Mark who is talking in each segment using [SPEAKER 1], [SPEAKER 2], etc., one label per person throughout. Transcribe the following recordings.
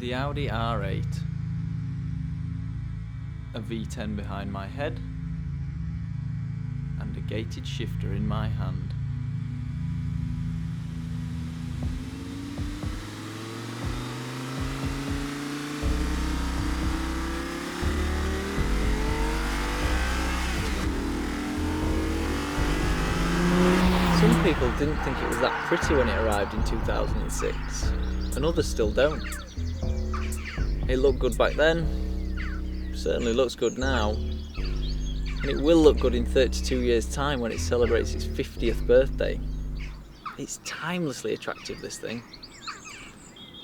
[SPEAKER 1] The Audi R8, a V10 behind my head, and a gated shifter in my hand. Some people didn't think it was that pretty when it arrived in 2006, and others still don't. It looked good back then, certainly looks good now, and it will look good in 32 years' time when it celebrates its 50th birthday. It's timelessly attractive, this thing.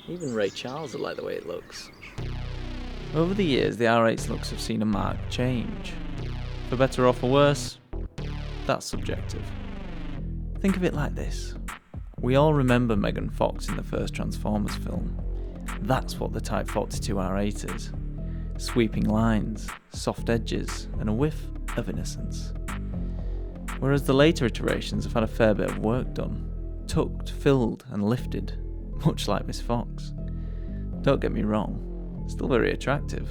[SPEAKER 1] Even Ray Charles will like the way it looks. Over the years, the R8's looks have seen a marked change. For better or for worse, that's subjective. Think of it like this. We all remember Megan Fox in the first Transformers film. That's what the Type 42 R8 is. Sweeping lines, soft edges, and a whiff of innocence. Whereas the later iterations have had a fair bit of work done. Tucked, filled, and lifted, much like Miss Fox. Don't get me wrong, still very attractive.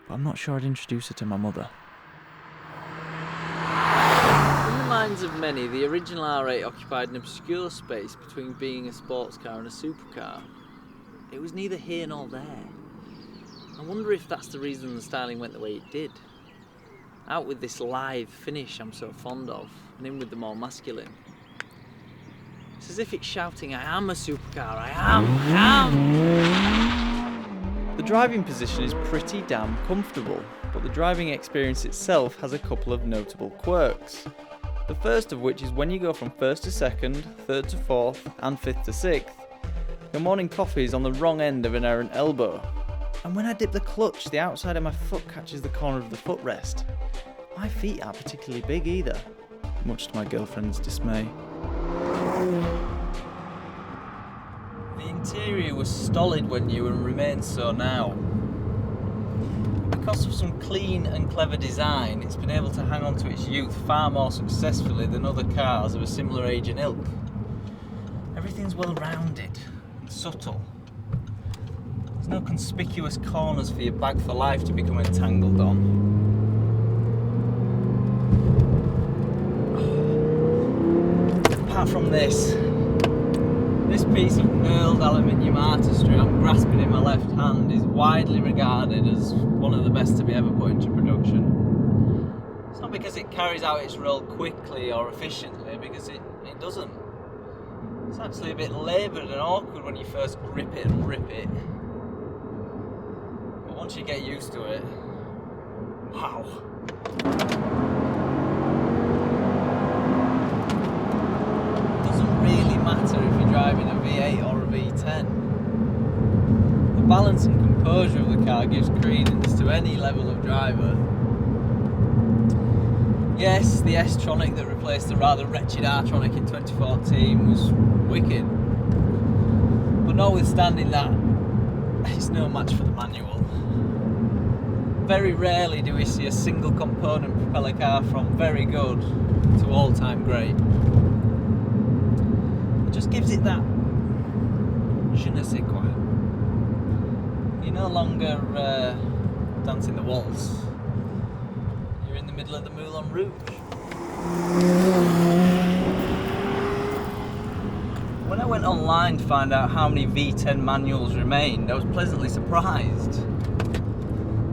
[SPEAKER 1] But I'm not sure I'd introduce her to my mother. In the minds of many, the original R8 occupied an obscure space between being a sports car and a supercar. It was neither here nor there. I wonder if that's the reason the styling went the way it did. Out with this lithe finish I'm so fond of, and in with the more masculine. It's as if it's shouting, I am a supercar, I am! The driving position is pretty damn comfortable, but the driving experience itself has a couple of notable quirks. The first of which is when you go from first to second, third to fourth, and fifth to sixth, your morning coffee is on the wrong end of an errant elbow. And when I dip the clutch, the outside of my foot catches the corner of the footrest. My feet aren't particularly big either, much to my girlfriend's dismay. The interior was stolid when new and remains so now. Because of some clean and clever design, it's been able to hang on to its youth far more successfully than other cars of a similar age and ilk. Everything's well rounded and subtle. There's no conspicuous corners for your bag for life to become entangled on. Apart from this piece of knurled aluminium artistry I'm grasping in my left hand is widely regarded as one of the best to be ever put into production. It's not because it carries out its role quickly or efficiently, because it doesn't. It's actually a bit laboured and awkward when you first grip it and rip it. But once you get used to it, wow. Matter if you're driving a V8 or a V10. The balance and composure of the car gives credence to any level of driver. Yes, the S-Tronic that replaced the rather wretched R-Tronic in 2014 was wicked. But notwithstanding that, it's no match for the manual. Very rarely do we see a single component propeller car from very good to all-time great. Just gives it that je ne sais quoi. You're no longer dancing the waltz. You're in the middle of the Moulin Rouge. When I went online to find out how many V10 manuals remained, I was pleasantly surprised.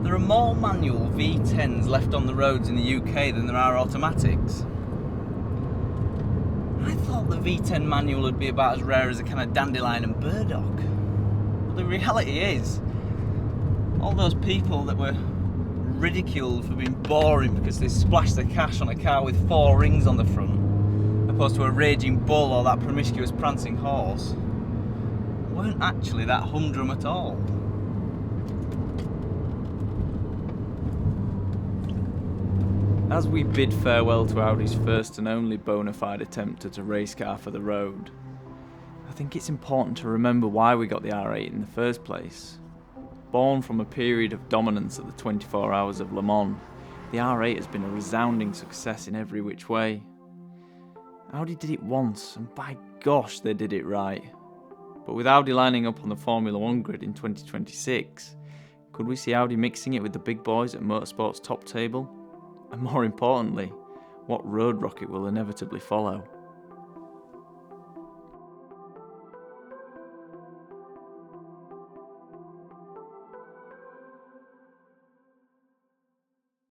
[SPEAKER 1] There are more manual V10s left on the roads in the UK than there are automatics. I thought the V10 manual would be about as rare as a kind of dandelion and burdock. But the reality is, all those people that were ridiculed for being boring because they splashed the cash on a car with 4 rings on the front, opposed to a raging bull or that promiscuous prancing horse, weren't actually that humdrum at all. As we bid farewell to Audi's first and only bona fide attempt at a race car for the road, I think it's important to remember why we got the R8 in the first place. Born from a period of dominance at the 24 Hours of Le Mans, the R8 has been a resounding success in every which way. Audi did it once, and by gosh they did it right. But with Audi lining up on the Formula 1 grid in 2026, could we see Audi mixing it with the big boys at motorsport's top table? And more importantly, what road rocket will inevitably follow?